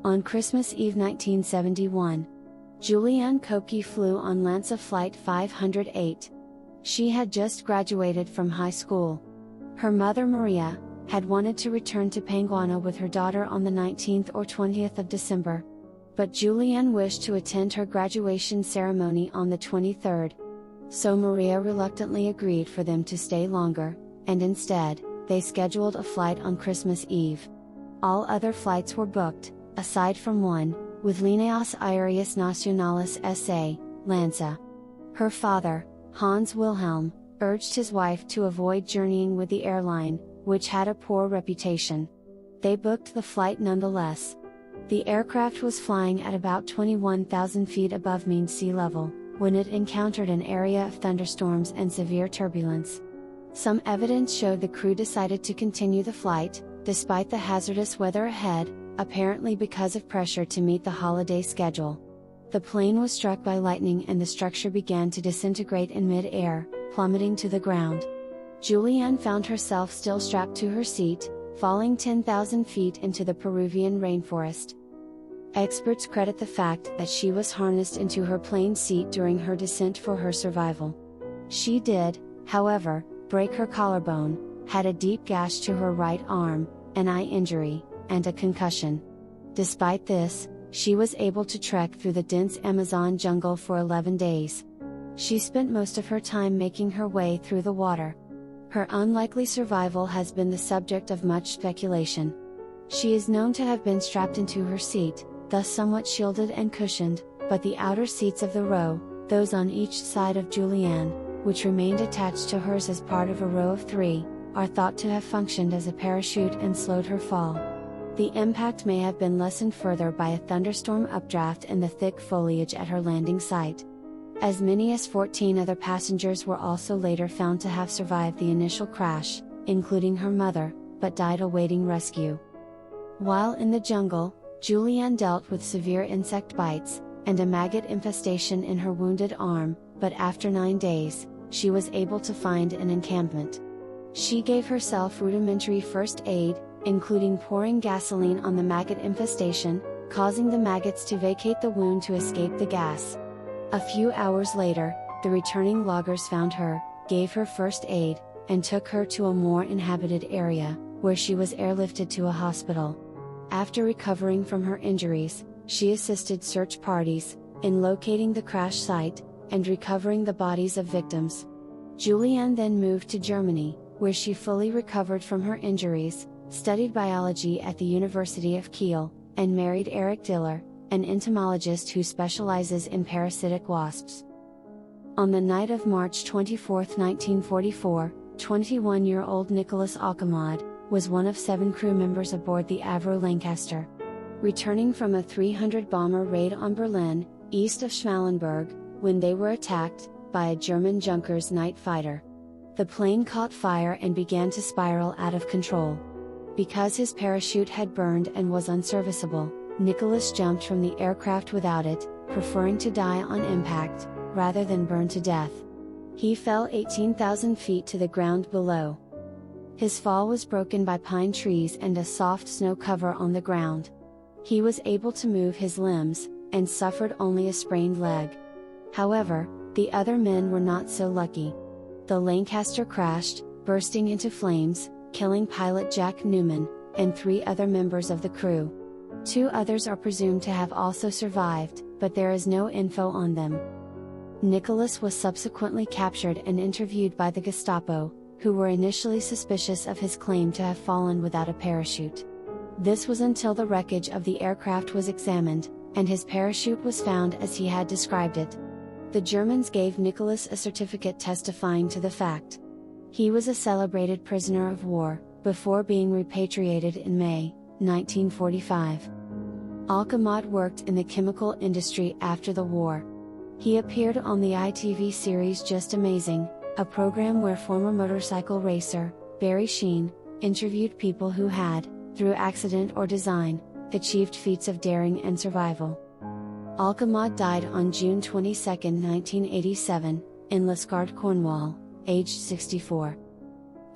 On Christmas Eve 1971, Juliane Koepcke flew on LANSA Flight 508. She had just graduated from high school. Her mother Maria had wanted to return to Panguana with her daughter on the 19th or 20th of December. But Juliane wished to attend her graduation ceremony on the 23rd. So Maria reluctantly agreed for them to stay longer, and instead, they scheduled a flight on Christmas Eve. All other flights were booked, aside from one, with Líneas Aéreas Nacionales S.A., LANSA. Her father, Hans Wilhelm, urged his wife to avoid journeying with the airline, which had a poor reputation. They booked the flight nonetheless. The aircraft was flying at about 21,000 feet above mean sea level, when it encountered an area of thunderstorms and severe turbulence. Some evidence showed the crew decided to continue the flight, despite the hazardous weather ahead, apparently because of pressure to meet the holiday schedule. The plane was struck by lightning and the structure began to disintegrate in mid-air, plummeting to the ground. Juliane found herself still strapped to her seat, falling 10,000 feet into the Peruvian rainforest. Experts credit the fact that she was harnessed into her plane seat during her descent for her survival. She did, however, break her collarbone, had a deep gash to her right arm, an eye injury, and a concussion. Despite this, she was able to trek through the dense Amazon jungle for 11 days. She spent most of her time making her way through the water. Her unlikely survival has been the subject of much speculation. She is known to have been strapped into her seat, thus somewhat shielded and cushioned, but the outer seats of the row, those on each side of Juliane, which remained attached to hers as part of a row of 3, are thought to have functioned as a parachute and slowed her fall. The impact may have been lessened further by a thunderstorm updraft and the thick foliage at her landing site. As many as 14 other passengers were also later found to have survived the initial crash, including her mother, but died awaiting rescue. While in the jungle, Juliane dealt with severe insect bites, and a maggot infestation in her wounded arm, but after 9 days, she was able to find an encampment. She gave herself rudimentary first aid, including pouring gasoline on the maggot infestation, causing the maggots to vacate the wound to escape the gas. A few hours later, the returning loggers found her, gave her first aid, and took her to a more inhabited area, where she was airlifted to a hospital. After recovering from her injuries, she assisted search parties in locating the crash site and recovering the bodies of victims. Juliane then moved to Germany, where she fully recovered from her injuries, studied biology at the University of Kiel, and married Erich Diller, an entomologist who specializes in parasitic wasps. On the night of March 24, 1944, 21-year-old Nicholas Alkemade was one of 7 crew members aboard the Avro Lancaster. Returning from a 300-bomber raid on Berlin, east of Schmallenberg, when they were attacked by a German Junkers night fighter. The plane caught fire and began to spiral out of control. Because his parachute had burned and was unserviceable, Nicholas jumped from the aircraft without it, preferring to die on impact, rather than burn to death. He fell 18,000 feet to the ground below. His fall was broken by pine trees and a soft snow cover on the ground. He was able to move his limbs, and suffered only a sprained leg. However, the other men were not so lucky. The Lancaster crashed, bursting into flames, killing pilot Jack Newman, and 3 other members of the crew. 2 others are presumed to have also survived, but there is no info on them. Nicholas was subsequently captured and interviewed by the Gestapo, who were initially suspicious of his claim to have fallen without a parachute. This was until the wreckage of the aircraft was examined, and his parachute was found as he had described it. The Germans gave Nicholas a certificate testifying to the fact. He was a celebrated prisoner of war, before being repatriated in May 1945. Alkemade worked in the chemical industry after the war. He appeared on the ITV series Just Amazing, a program where former motorcycle racer, Barry Sheen, interviewed people who had, through accident or design, achieved feats of daring and survival. Alkemade died on June 22, 1987, in Liskeard, Cornwall, aged 64.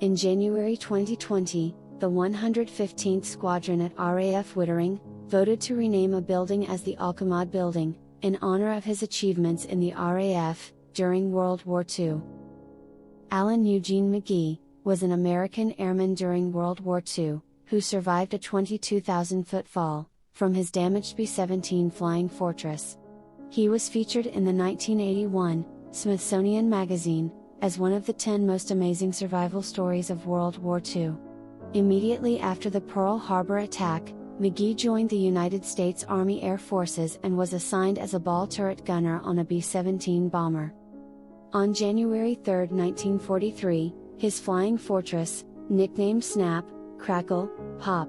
In January 2020, the 115th Squadron at RAF Wittering, voted to rename a building as the Alkemade Building, in honor of his achievements in the RAF, during World War II. Alan Eugene Magee was an American airman during World War II, who survived a 22,000-foot fall from his damaged B-17 Flying Fortress. He was featured in the 1981 Smithsonian Magazine as one of the 10 most amazing survival stories of World War II. Immediately after the Pearl Harbor attack, Magee joined the United States Army Air Forces and was assigned as a ball turret gunner on a B-17 bomber. On January 3, 1943, his Flying Fortress, nicknamed Snap, Crackle, Pop,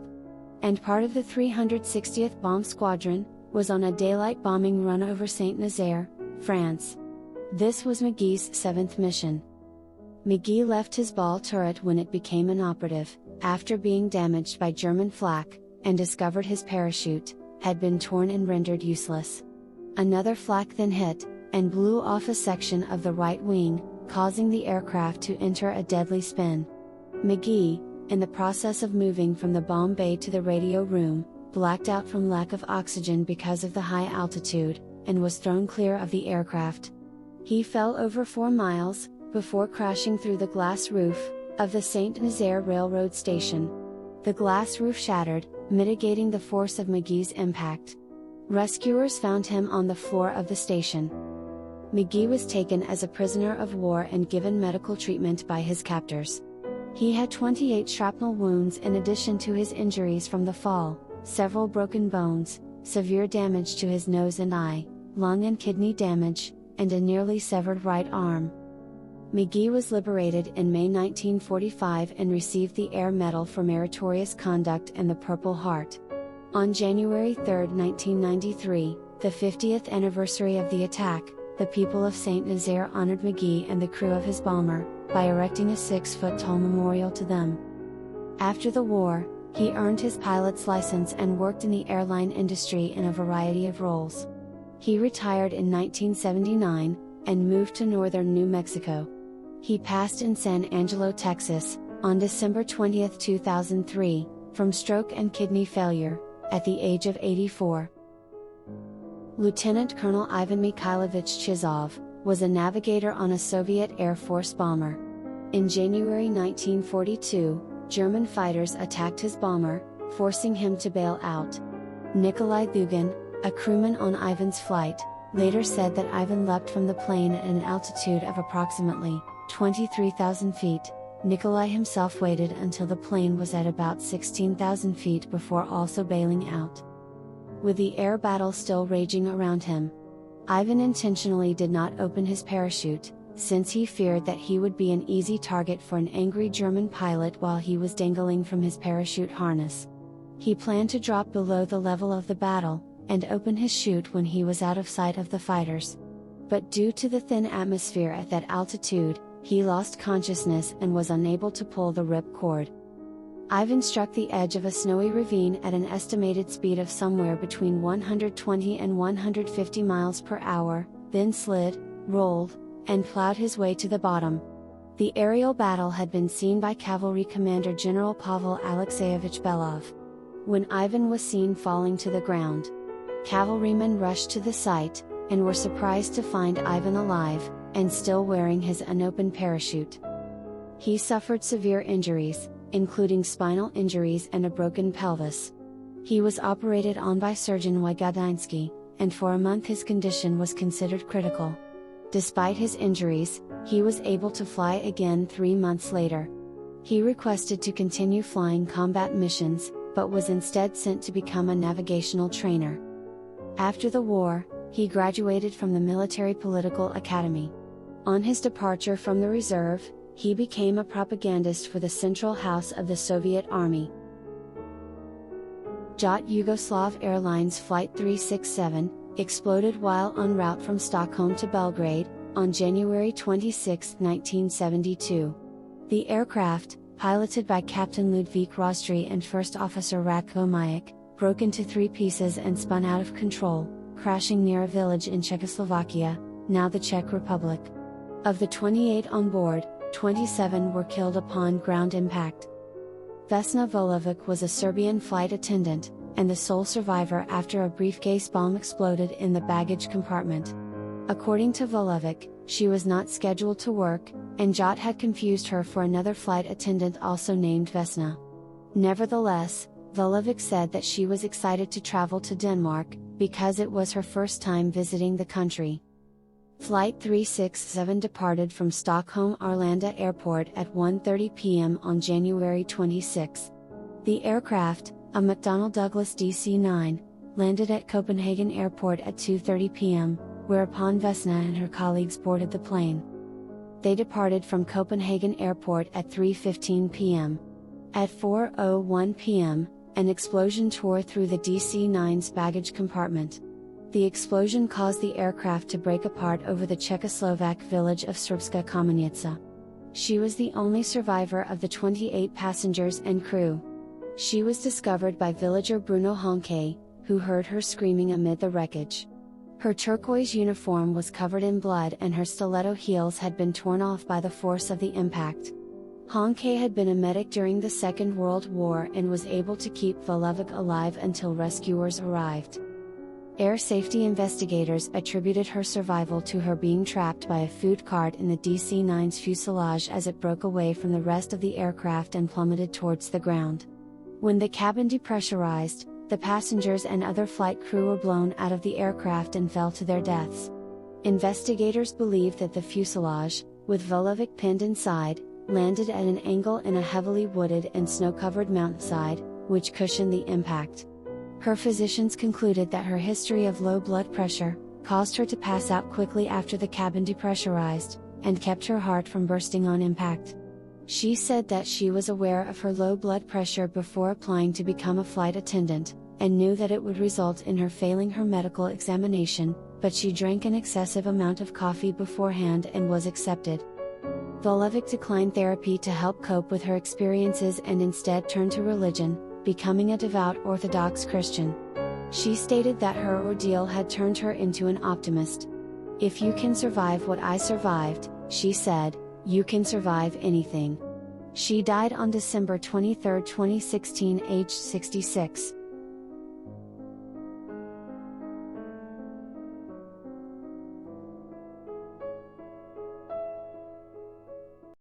and part of the 360th Bomb Squadron, was on a daylight bombing run over Saint-Nazaire, France. This was Magee's 7th mission. Magee left his ball turret when it became inoperative, after being damaged by German flak, and discovered his parachute had been torn and rendered useless. Another flak then hit, and blew off a section of the right wing, causing the aircraft to enter a deadly spin. Magee, in the process of moving from the bomb bay to the radio room, blacked out from lack of oxygen because of the high altitude, and was thrown clear of the aircraft. He fell over 4 miles, before crashing through the glass roof of the Saint-Nazaire railroad station. The glass roof shattered, mitigating the force of Magee's impact. Rescuers found him on the floor of the station. Magee was taken as a prisoner of war and given medical treatment by his captors. He had 28 shrapnel wounds in addition to his injuries from the fall, several broken bones, severe damage to his nose and eye, lung and kidney damage, and a nearly severed right arm. Magee was liberated in May 1945 and received the Air Medal for Meritorious Conduct and the Purple Heart. On January 3, 1993, the 50th anniversary of the attack, the people of Saint-Nazaire honored Magee and the crew of his bomber, by erecting a 6-foot-tall memorial to them. After the war, he earned his pilot's license and worked in the airline industry in a variety of roles. He retired in 1979, and moved to northern New Mexico. He passed in San Angelo, Texas, on December 20, 2003, from stroke and kidney failure, at the age of 84. Lieutenant Colonel Ivan Mikhailovich Chisov was a navigator on a Soviet Air Force bomber. In January 1942, German fighters attacked his bomber, forcing him to bail out. Nikolai Dugin, a crewman on Ivan's flight, later said that Ivan leapt from the plane at an altitude of approximately 23,000 feet. Nikolai himself waited until the plane was at about 16,000 feet before also bailing out. With the air battle still raging around him, Ivan intentionally did not open his parachute, since he feared that he would be an easy target for an angry German pilot while he was dangling from his parachute harness. He planned to drop below the level of the battle, and open his chute when he was out of sight of the fighters. But due to the thin atmosphere at that altitude, he lost consciousness and was unable to pull the rip cord. Ivan struck the edge of a snowy ravine at an estimated speed of somewhere between 120 and 150 miles per hour, then slid, rolled, and plowed his way to the bottom. The aerial battle had been seen by Cavalry Commander General Pavel Alexeyevich Belov. When Ivan was seen falling to the ground, cavalrymen rushed to the site, and were surprised to find Ivan alive, and still wearing his unopened parachute. He suffered severe injuries, including spinal injuries and a broken pelvis. He was operated on by surgeon Wygodinsky, and for a month his condition was considered critical. Despite his injuries, he was able to fly again 3 months later. He requested to continue flying combat missions, but was instead sent to become a navigational trainer. After the war, he graduated from the Military Political Academy. On his departure from the reserve, he became a propagandist for the Central House of the Soviet Army. JAT Yugoslav Airlines Flight 367 exploded while en route from Stockholm to Belgrade, on January 26, 1972. The aircraft, piloted by Captain Ludvík Rostry and First Officer Ratko Majek, broke into 3 pieces and spun out of control, crashing near a village in Czechoslovakia, now the Czech Republic. Of the 28 on board, 27 were killed upon ground impact. Vesna Vulović was a Serbian flight attendant, and the sole survivor after a briefcase bomb exploded in the baggage compartment. According to Vulović, she was not scheduled to work, and Jot had confused her for another flight attendant also named Vesna. Nevertheless, Vulović said that she was excited to travel to Denmark, because it was her first time visiting the country. Flight 367 departed from Stockholm Arlanda Airport at 1:30 p.m. on January 26. The aircraft, a McDonnell Douglas DC-9, landed at Copenhagen Airport at 2:30 p.m., whereupon Vesna and her colleagues boarded the plane. They departed from Copenhagen Airport at 3:15 p.m. At 4:01 p.m., an explosion tore through the DC-9's baggage compartment. The explosion caused the aircraft to break apart over the Czechoslovak village of Srpska Kamenica. She was the only survivor of the 28 passengers and crew. She was discovered by villager Bruno Honke, who heard her screaming amid the wreckage. Her turquoise uniform was covered in blood and her stiletto heels had been torn off by the force of the impact. Honke had been a medic during the Second World War and was able to keep Vulović alive until rescuers arrived. Air safety investigators attributed her survival to her being trapped by a food cart in the DC-9's fuselage as it broke away from the rest of the aircraft and plummeted towards the ground. When the cabin depressurized, the passengers and other flight crew were blown out of the aircraft and fell to their deaths. Investigators believe that the fuselage, with Vulović pinned inside, landed at an angle in a heavily wooded and snow-covered mountainside, which cushioned the impact. Her physicians concluded that her history of low blood pressure caused her to pass out quickly after the cabin depressurized, and kept her heart from bursting on impact. She said that she was aware of her low blood pressure before applying to become a flight attendant, and knew that it would result in her failing her medical examination, but she drank an excessive amount of coffee beforehand and was accepted. Vulović declined therapy to help cope with her experiences and instead turned to religion, becoming a devout Orthodox Christian. She stated that her ordeal had turned her into an optimist. "If you can survive what I survived," she said, "you can survive anything." She died on December 23, 2016, aged 66.